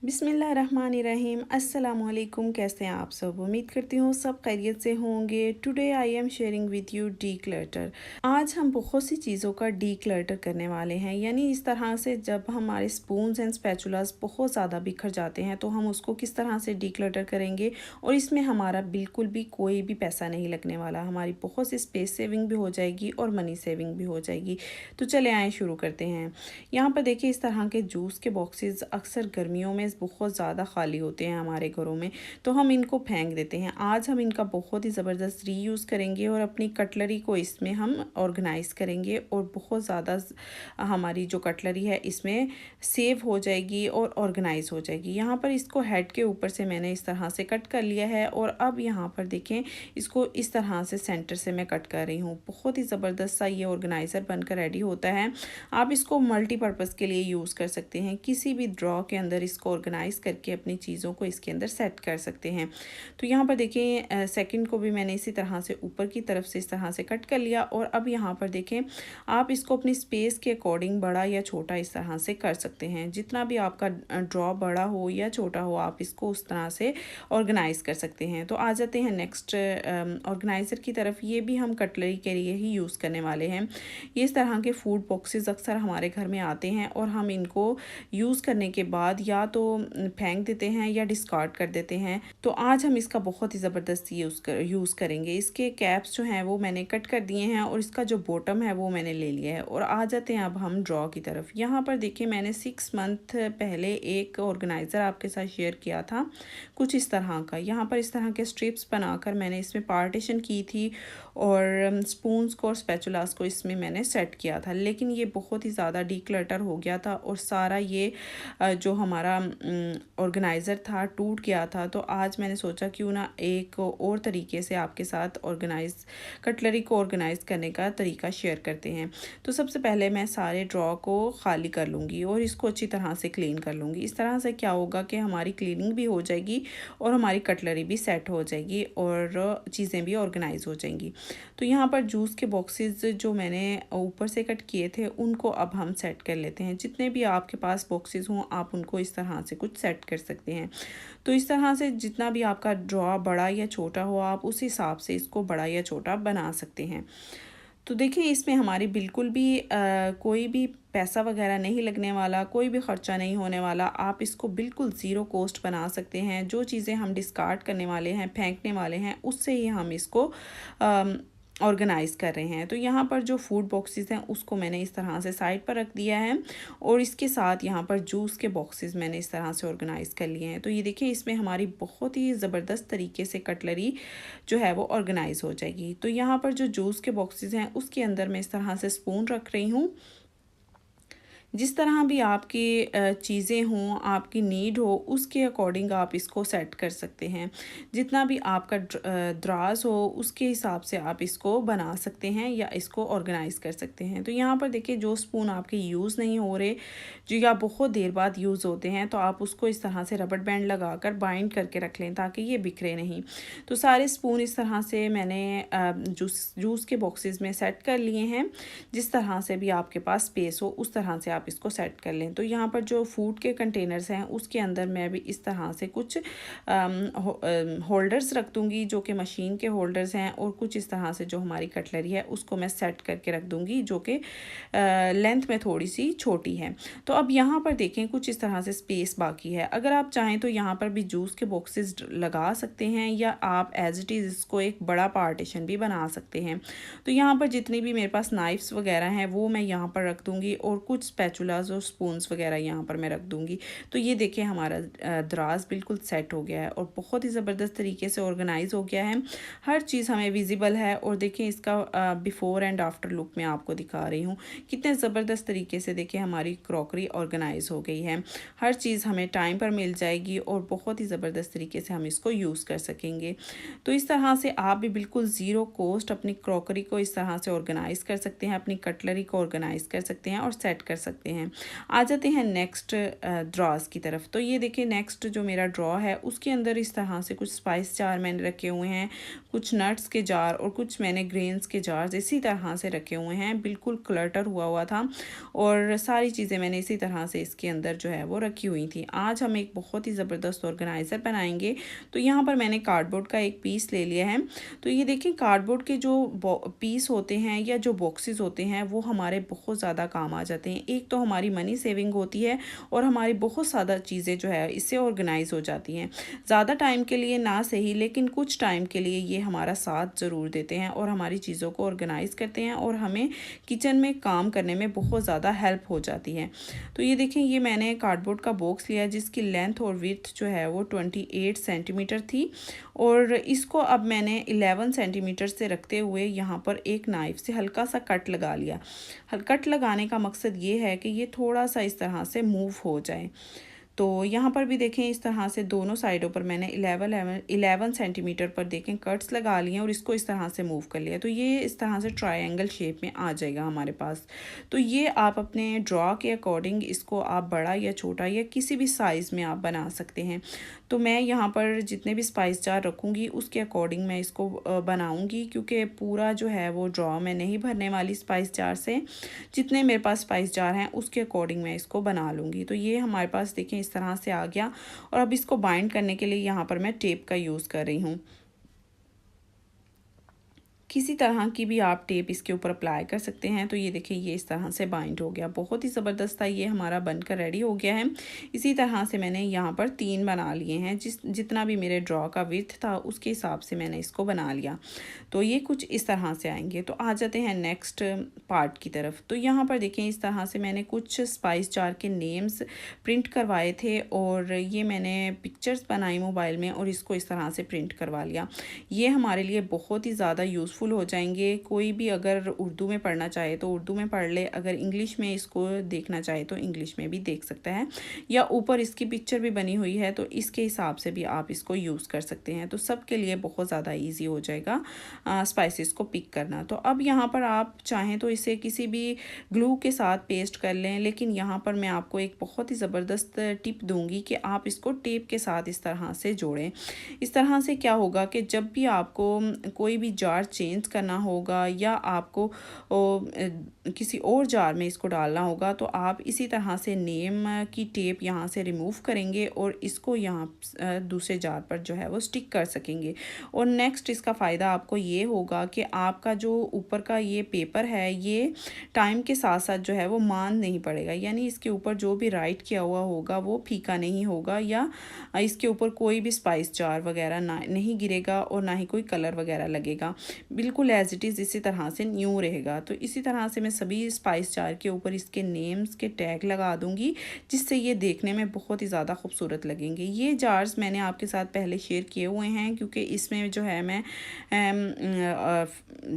बिस्मिल्लाहिर्रहमानिर्रहीम। अस्सलामुअलैकुम। कैसे हैं आप सब? उम्मीद करती हूँ सब खैरियत से होंगे। Today I am sharing with U D clutter. आज हम बहुत सी चीज़ों का डी क्लटर करने वाले हैं, यानी इस तरह से जब हमारे स्पून्स एंड स्पैचुलास बहुत ज़्यादा बिखर जाते हैं तो हम उसको किस तरह से डी क्लटर करेंगे और इसमें हमारा बिल्कुल भी कोई भी पैसा नहीं लगने वाला। हमारी बहुत सी स्पेस सेविंग भी हो जाएगी और मनी सेविंग भी हो जाएगी। तो चले आए शुरू करते हैं। यहाँ पर देखिए इस तरह के जूस के बॉक्सेस अक्सर गर्मियों में बहुत ज़्यादा खाली होते हैं हमारे घरों में, तो हम इनको फेंक देते हैं। आज हम इनका बहुत ही ज़बरदस्त रीयूज़ करेंगे और अपनी कटलरी को इसमें हम ऑर्गेनाइज़ करेंगे और बहुत ज़्यादा हमारी जो कटलरी है इसमें सेव हो जाएगी और ऑर्गेनाइज़ हो जाएगी। यहाँ पर इसको हेड के ऊपर से मैंने इस तरह से कट कर लिया है और अब यहाँ पर देखें इसको इस तरह से सेंटर से मैं कट कर रही हूँ। बहुत ही ज़बरदस्त सा ये ऑर्गेनाइज़र बनकर रेडी होता है। आप इसको मल्टीपर्पज़ के लिए यूज़ कर सकते हैं। किसी भी ड्रॉ के अंदर इसको ऑर्गेनाइज़ करके अपनी चीज़ों को इसके अंदर सेट कर सकते हैं। तो यहाँ पर देखिए सेकंड को भी मैंने इसी तरह से ऊपर की तरफ से इस तरह से कट कर लिया और अब यहाँ पर देखें आप इसको अपनी स्पेस के अकॉर्डिंग बड़ा या छोटा इस तरह से कर सकते हैं। जितना भी आपका ड्रॉ बड़ा हो या छोटा हो आप इसको उस तरह से ऑर्गेनाइज़ कर सकते हैं। तो आ जाते हैं नेक्स्ट ऑर्गेनाइज़र की तरफ। ये भी हम कटलरी के लिए ही यूज़ करने वाले हैं। ये इस तरह के फूड बॉक्सेस अक्सर हमारे घर में आते हैं और हम इनको यूज़ करने के बाद या तो फेंक देते हैं या डिस्कार्ड कर देते हैं। तो आज हम इसका बहुत ही ज़बरदस्त यूज़ करेंगे। इसके कैप्स जो हैं वो मैंने कट कर दिए हैं और इसका जो बॉटम है वो मैंने ले लिया है। और आ जाते हैं अब हम ड्रॉ की तरफ। यहाँ पर देखिए मैंने 6 मंथ पहले एक ऑर्गेनाइज़र आपके साथ शेयर किया था, कुछ इस तरह का। यहाँ पर इस तरह के स्ट्रिप्स बनाकर मैंने इसमें पार्टीशन की थी और स्पून्स को और स्पैचुलास को इसमें मैंने सेट किया था। लेकिन ये बहुत ही ज़्यादा डीक्लटर हो गया था और सारा ये जो हमारा ऑर्गेनाइज़र था टूट गया था। तो आज मैंने सोचा क्यों ना एक और तरीके से आपके साथ कटलरी को ऑर्गेनाइज़ करने का तरीका शेयर करते हैं। तो सबसे पहले मैं सारे ड्रॉ को खाली कर लूँगी और इसको अच्छी तरह से क्लीन कर लूँगी। इस तरह से क्या होगा कि हमारी क्लीनिंग भी हो जाएगी और हमारी कटलरी भी सेट हो जाएगी और चीज़ें भी ऑर्गेनाइज़ हो जाएंगी। तो यहाँ पर जूस के बॉक्सेस जो मैंने ऊपर से कट किए थे उनको अब हम सेट कर लेते हैं। जितने भी आपके पास बॉक्सेस हों आप उनको इस तरह से कुछ सेट कर सकते हैं। तो इस तरह से जितना भी आपका ड्रॉ बड़ा या छोटा हो आप उस हिसाब से इसको बड़ा या छोटा बना सकते हैं। तो देखिए इसमें हमारी बिल्कुल भी कोई भी पैसा वगैरह नहीं लगने वाला, कोई भी ख़र्चा नहीं होने वाला। आप इसको बिल्कुल ज़ीरो कॉस्ट बना सकते हैं। जो चीज़ें हम डिस्कार्ड करने वाले हैं, फेंकने वाले हैं, उससे ही हम इसको ऑर्गेनाइज़ कर रहे हैं। तो यहाँ पर जो फूड बॉक्सेस हैं उसको मैंने इस तरह से साइड पर रख दिया है और इसके साथ यहाँ पर जूस के बॉक्सेस मैंने इस तरह से ऑर्गेनाइज़ कर लिए हैं। तो ये देखिए इसमें हमारी बहुत ही ज़बरदस्त तरीके से कटलरी जो है वो ऑर्गेनाइज़ हो जाएगी। तो यहाँ पर जो जूस के बॉक्सेस हैं उसके अंदर मैं इस तरह से स्पून रख रही हूँ। जिस तरह भी आपकी चीज़ें हों, आपकी नीड हो, उसके अकॉर्डिंग आप इसको सेट कर सकते हैं। जितना भी आपका दराज हो उसके हिसाब से आप इसको बना सकते हैं या इसको ऑर्गेनाइज़ कर सकते हैं। तो यहाँ पर देखिए जो स्पून आपके यूज़ नहीं हो रहे जो या बहुत देर बाद यूज़ होते हैं तो आप उसको इस तरह से रबड़ बैंड लगाकर बाइंड करके रख लें ताकि ये बिखरे नहीं। तो सारे स्पून इस तरह से मैंने जूस के बॉक्सेस में सेट कर लिए हैं। जिस तरह से भी आपके पास स्पेस हो उस तरह से आप इसको सेट कर लें। तो यहाँ पर जो फूड के कंटेनर्स हैं उसके अंदर मैं भी इस तरह से कुछ होल्डर्स रख दूँगी जो कि मशीन के होल्डर्स हैं और कुछ इस तरह से जो हमारी कटलरी है उसको मैं सेट करके रख दूँगी जो कि लेंथ में थोड़ी सी छोटी है। तो अब यहाँ पर देखें कुछ इस तरह से स्पेस बाकी है। अगर आप चाहें तो यहाँ पर भी जूस के बॉक्सेस लगा सकते हैं या आप एज इट इज़ इसको एक बड़ा पार्टीशन भी बना सकते हैं। तो यहाँ पर जितनी भी मेरे पास नाइफ्स वगैरह हैं वो मैं यहाँ पर रख दूँगी और कुछ स्पैचुलास और स्पून्स वगैरह यहाँ पर मैं रख दूँगी। तो ये देखिए हमारा दराज बिल्कुल सेट हो गया है और बहुत ही ज़बरदस्त तरीके से ऑर्गेनाइज़ हो गया है। हर चीज़ हमें विजिबल है और देखिए इसका बिफ़ोर एंड आफ्टर लुक मैं आपको दिखा रही हूँ। कितने ज़बरदस्त तरीके से देखिए हमारी क्रॉकरी ऑर्गेनाइज़ हो गई है। हर चीज़ हमें टाइम पर मिल जाएगी और बहुत ही ज़बरदस्त तरीके से हम इसको यूज़ कर सकेंगे। तो इस तरह से आप भी बिल्कुल ज़ीरो कॉस्ट अपनी क्रॉकरी को इस तरह से ऑर्गेनाइज़ कर सकते हैं, अपनी कटलरी को ऑर्गेनाइज़ कर सकते हैं और सेट कर सकते हैं। सकते हैं। आ जाते हैं नेक्स्ट ड्रॉज़ की तरफ। तो ये देखिए नेक्स्ट जो मेरा ड्रॉ है उसके अंदर इस तरह से कुछ स्पाइस जार मैंने रखे हुए हैं, कुछ नट्स के जार और कुछ मैंने ग्रेन्स के जार्स इसी तरह से रखे हुए हैं। बिल्कुल क्लटर हुआ हुआ था और सारी चीज़ें मैंने इसी तरह से इसके अंदर जो है वो रखी हुई थी। आज हम एक बहुत ही ज़बरदस्त ऑर्गेनाइज़र बनाएंगे। तो यहाँ पर मैंने कार्डबोर्ड का एक पीस ले लिया है। तो ये देखें कार्डबोर्ड के जो पीस होते हैं या जो बॉक्सेस होते हैं वो हमारे बहुत ज़्यादा काम आ जाते हैं। एक तो हमारी मनी सेविंग होती है और हमारी बहुत ज़्यादा चीज़ें जो है इससे ऑर्गेनाइज हो जाती हैं। ज़्यादा टाइम के लिए ना सही, लेकिन कुछ टाइम के लिए ये हमारा साथ ज़रूर देते हैं और हमारी चीज़ों को ऑर्गेनाइज करते हैं और हमें किचन में काम करने में बहुत ज़्यादा हेल्प हो जाती है। तो ये देखें ये मैंने कार्डबोर्ड का बॉक्स लिया जिसकी लेंथ और विड्थ जो है वो 28 सेंटीमीटर थी और इसको अब मैंने 11 सेंटीमीटर से रखते हुए यहाँ पर एक नाइफ़ से हल्का सा कट लगा लिया। कट लगाने का मकसद ये है कि ये थोड़ा सा इस तरह से मूव हो जाए। तो यहाँ पर भी देखें इस तरह से दोनों साइडों पर मैंने 11 सेंटीमीटर पर देखें कट्स लगा लिए और इसको इस तरह से मूव कर लिया। तो ये इस तरह से ट्रायंगल शेप में आ जाएगा हमारे पास। तो ये आप अपने ड्रॉ के अकॉर्डिंग इसको आप बड़ा या छोटा या किसी भी साइज़ में आप बना सकते हैं। तो मैं यहाँ पर जितने भी स्पाइस जार रखूँगी उसके अकॉर्डिंग मैं इसको बनाऊँगी, क्योंकि पूरा जो है वो ड्रॉ मैं नहीं भरने वाली स्पाइस जार से। जितने मेरे पास स्पाइस जार हैं उसके अकॉर्डिंग मैं इसको बना लूँगी। तो ये हमारे पास देखें इस तरह से आ गया और अब इसको बाइंड करने के लिए यहाँ पर मैं टेप का यूज़ कर रही हूँ। किसी तरह की भी आप टेप इसके ऊपर अप्लाई कर सकते हैं। तो ये देखिए ये इस तरह से बाइंड हो गया, बहुत ही ज़बरदस्त था। ये हमारा बनकर रेडी हो गया है। इसी तरह से मैंने यहाँ पर 3 बना लिए हैं। जितना भी मेरे ड्रॉ का विड्थ था उसके हिसाब से मैंने इसको बना लिया। तो ये कुछ इस तरह से आएंगे। तो आ जाते हैं नेक्स्ट पार्ट की तरफ। तो यहाँ पर देखें इस तरह से मैंने कुछ स्पाइस जार के नेम्स प्रिंट करवाए थे और ये मैंने पिक्चर्स बनाई मोबाइल में और इसको इस तरह से प्रिंट करवा लिया। ये हमारे लिए बहुत ही ज़्यादा यूज़फुल हो जाएंगे। कोई भी अगर उर्दू में पढ़ना चाहे तो उर्दू में पढ़ ले, अगर इंग्लिश में इसको देखना चाहे तो इंग्लिश में भी देख सकता है, या ऊपर इसकी पिक्चर भी बनी हुई है तो इसके हिसाब से भी आप इसको यूज़ कर सकते हैं। तो सबके लिए बहुत ज़्यादा ईजी हो जाएगा स्पाइसेस को पिक करना। तो अब यहाँ पर आप चाहें तो इसे किसी भी ग्लू के साथ पेस्ट कर लें, लेकिन यहाँ पर मैं आपको एक बहुत ही ज़बरदस्त टिप दूंगी कि आप इसको टेप के साथ इस तरह से जोड़ें। इस तरह से क्या होगा कि जब भी आपको कोई भी जार चेंज करना होगा या आपको किसी और जार में इसको डालना होगा तो आप इसी तरह से नेम की टेप यहाँ से रिमूव करेंगे और इसको यहाँ दूसरे जार पर जो है वो स्टिक कर सकेंगे। और नेक्स्ट इसका फ़ायदा आपको ये होगा कि आपका जो ऊपर का ये पेपर है ये टाइम के साथ साथ जो है वो मान नहीं पड़ेगा, यानी इसके ऊपर जो भी राइट किया हुआ होगा वो फीका नहीं होगा या इसके ऊपर कोई भी स्पाइस जार वगैरह ना नहीं गिरेगा और ना ही कोई कलर वगैरह लगेगा। बिल्कुल एज इट इज़ इसी तरह से न्यू रहेगा। तो इसी तरह से मैं सभी स्पाइस जार के ऊपर इसके नेम्स के टैग लगा दूंगी, जिससे ये देखने में बहुत ही ज़्यादा खूबसूरत लगेंगे। ये जार्स मैंने आपके साथ पहले शेयर किए हुए हैं, क्योंकि इसमें जो है मैं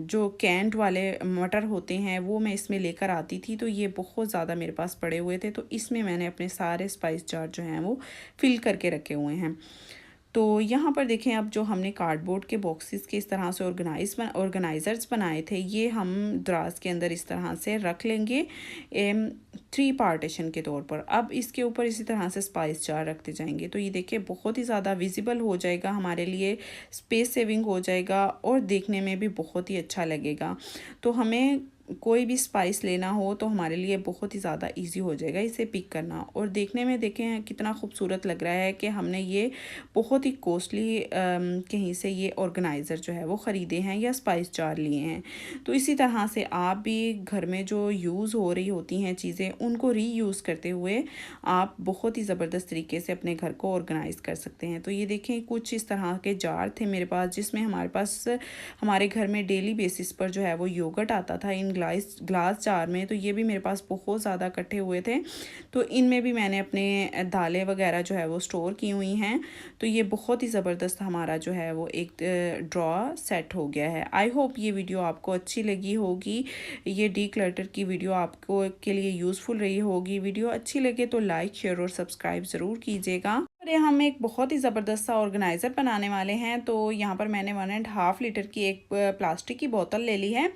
जो कैंड वाले मटर होते हैं वो मैं इसमें लेकर आती थी। तो ये बहुत ज़्यादा मेरे पास पड़े हुए थे, तो इसमें मैंने अपने सारे स्पाइस जार जो हैं वो फिल करके रखे हुए हैं। तो यहाँ पर देखें अब जो हमने कार्डबोर्ड के बॉक्सेस के इस तरह से ऑर्गेनाइज़र्स बनाए थे ये हम दराज के अंदर इस तरह से रख लेंगे 3 पार्टीशन के तौर पर। अब इसके ऊपर इसी तरह से स्पाइस जार रखते जाएंगे। तो ये देखिए बहुत ही ज़्यादा विजिबल हो जाएगा, हमारे लिए स्पेस सेविंग हो जाएगा और देखने में भी बहुत ही अच्छा लगेगा। तो हमें कोई भी स्पाइस लेना हो तो हमारे लिए बहुत ही ज़्यादा इजी हो जाएगा इसे पिक करना। और देखने में देखें कितना खूबसूरत लग रहा है कि हमने ये बहुत ही कॉस्टली कहीं से ये ऑर्गेनाइज़र जो है वो ख़रीदे हैं या स्पाइस जार लिए हैं। तो इसी तरह से आप भी घर में जो यूज़ हो रही होती हैं चीज़ें उनको रीयूज़ करते हुए आप बहुत ही ज़बरदस्त तरीके से अपने घर को ऑर्गेनाइज़ कर सकते हैं। तो ये देखें कुछ इस तरह के जार थे मेरे पास, जिसमें हमारे पास हमारे घर में डेली बेसिस पर जो है वो योगर्ट आता था इन ग्लास जार में। तो ये भी मेरे पास बहुत ज़्यादा इकट्ठे हुए थे, तो इनमें भी मैंने अपने दालें वगैरह जो है वो स्टोर की हुई हैं। तो ये बहुत ही ज़बरदस्त हमारा जो है वो एक ड्रॉ सेट हो गया है। आई होप ये वीडियो आपको अच्छी लगी होगी, ये डीक्लटर की वीडियो आपको के लिए यूज़फुल रही होगी। वीडियो अच्छी लगे तो लाइक शेयर और सब्सक्राइब ज़रूर कीजिएगा। और हम एक बहुत ही ज़बरदस्त सा ऑर्गेनाइज़र बनाने वाले हैं। तो यहाँ पर मैंने 1.5 लीटर की एक प्लास्टिक की बोतल ले ली है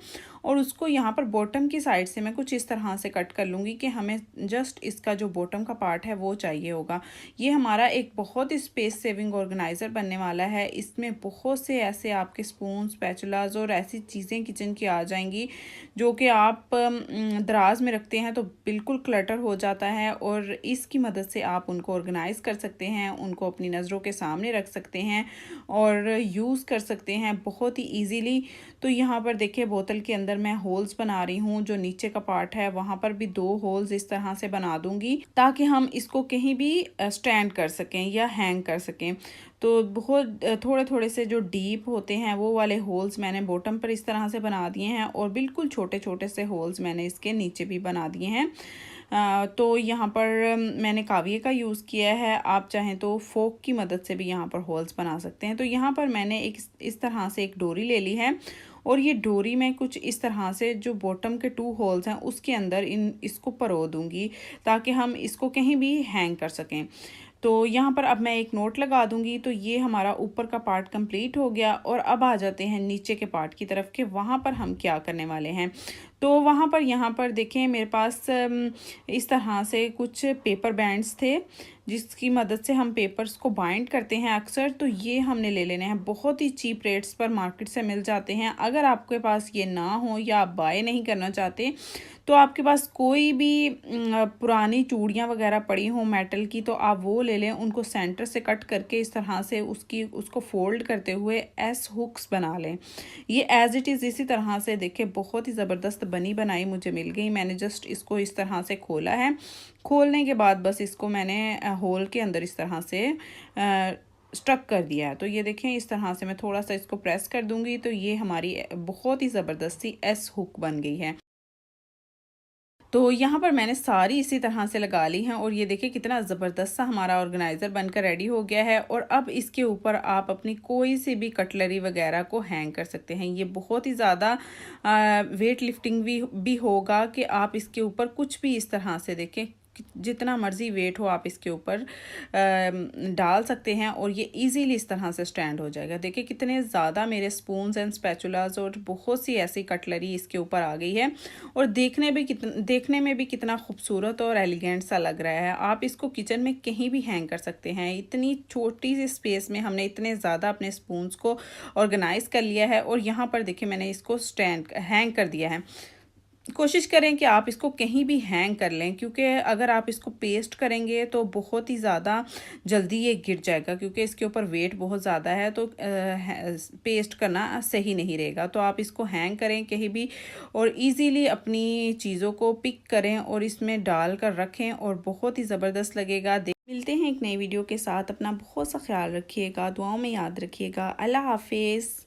और उसको यहाँ पर बॉटम की साइड से मैं कुछ इस तरह से कट कर लूँगी कि हमें जस्ट इसका जो बॉटम का पार्ट है वो चाहिए होगा। ये हमारा एक बहुत ही स्पेस सेविंग ऑर्गेनाइज़र बनने वाला है। इसमें बहुत से ऐसे आपके स्पून, स्पैचुलास और ऐसी चीज़ें किचन की आ जाएंगी जो कि आप दराज में रखते हैं तो बिल्कुल क्लटर हो जाता है, और इसकी मदद से आप उनको ऑर्गेनाइज़ कर सकते हैं, उनको अपनी नज़रों के सामने रख सकते हैं और यूज़ कर सकते हैं बहुत ही ईजीली। तो यहाँ पर देखिए बोतल के अंदर मैं होल्स बना रही हूँ, जो नीचे का पार्ट है वहाँ पर भी 2 होल्स इस तरह से बना दूँगी ताकि हम इसको कहीं भी स्टैंड कर सकें या हैंग कर सकें। तो बहुत थोड़े थोड़े से जो डीप होते हैं वो वाले होल्स मैंने बॉटम पर इस तरह से बना दिए हैं, और बिल्कुल छोटे छोटे से होल्स मैंने इसके नीचे भी बना दिए हैं। तो यहाँ पर मैंने काविये का यूज़ किया है, आप चाहें तो फोक की मदद से भी यहाँ पर होल्स बना सकते हैं। तो यहाँ पर मैंने एक इस तरह से एक डोरी ले ली है, और ये डोरी मैं कुछ इस तरह से जो बॉटम के 2 होल्स हैं उसके अंदर इसको परो दूँगी ताकि हम इसको कहीं भी हैंग कर सकें। तो यहाँ पर अब मैं एक नोट लगा दूँगी। तो ये हमारा ऊपर का पार्ट कंप्लीट हो गया, और अब आ जाते हैं नीचे के पार्ट की तरफ कि वहाँ पर हम क्या करने वाले हैं। तो वहाँ पर यहाँ पर देखें मेरे पास इस तरह से कुछ पेपर बैंड्स थे जिसकी मदद से हम पेपर्स को बाइंड करते हैं अक्सर। तो ये हमने ले लेने हैं, बहुत ही चीप रेट्स पर मार्केट से मिल जाते हैं। अगर आपके पास ये ना हो या आप बाय नहीं करना चाहते तो आपके पास कोई भी पुरानी चूड़ियाँ वगैरह पड़ी हों मेटल की तो आप वो ले लें, उनको सेंटर से कट करके इस तरह से उसको फोल्ड करते हुए एस हुक्स बना लें। ये एज इट इज़ इसी तरह से देखिए बहुत ही ज़बरदस्त बनी बनाई मुझे मिल गई। मैंने जस्ट इसको इस तरह से खोला है, खोलने के बाद बस इसको मैंने होल के अंदर इस तरह से स्टक कर दिया है। तो ये देखें इस तरह से मैं थोड़ा सा इसको प्रेस कर दूंगी तो ये हमारी बहुत ही ज़बरदस्त सी एस हुक बन गई है। तो यहाँ पर मैंने सारी इसी तरह से लगा ली हैं, और ये देखिए कितना ज़बरदस्त सा हमारा ऑर्गेनाइज़र बनकर रेडी हो गया है। और अब इसके ऊपर आप अपनी कोई सी भी कटलरी वगैरह को हैंग कर सकते हैं। ये बहुत ही ज़्यादा वेट लिफ्टिंग भी होगा कि आप इसके ऊपर कुछ भी इस तरह से देखें जितना मर्ज़ी वेट हो आप इसके ऊपर डाल सकते हैं, और ये इजीली इस तरह से स्टैंड हो जाएगा। देखिए कितने ज़्यादा मेरे स्पून्स एंड स्पैचुलास और बहुत सी ऐसी कटलरी इसके ऊपर आ गई है, और देखने में भी कितना खूबसूरत और एलिगेंट सा लग रहा है। आप इसको किचन में कहीं भी हैंग कर सकते हैं। इतनी छोटी सी स्पेस में हमने इतने ज़्यादा अपने स्पून्स को ऑर्गेनाइज़ कर लिया है, और यहाँ पर देखिए मैंने इसको हैंग कर दिया है। कोशिश करें कि आप इसको कहीं भी हैंग कर लें, क्योंकि अगर आप इसको पेस्ट करेंगे तो बहुत ही ज़्यादा जल्दी ये गिर जाएगा, क्योंकि इसके ऊपर वेट बहुत ज़्यादा है। तो पेस्ट करना सही नहीं रहेगा। तो आप इसको हैंग करें कहीं भी, और इजीली अपनी चीज़ों को पिक करें और इसमें डाल कर रखें, और बहुत ही ज़बरदस्त लगेगा। मिलते हैं एक नई वीडियो के साथ। अपना बहुत सा ख्याल रखिएगा, दुआओं में याद रखिएगा। अल्लाह हाफिज़।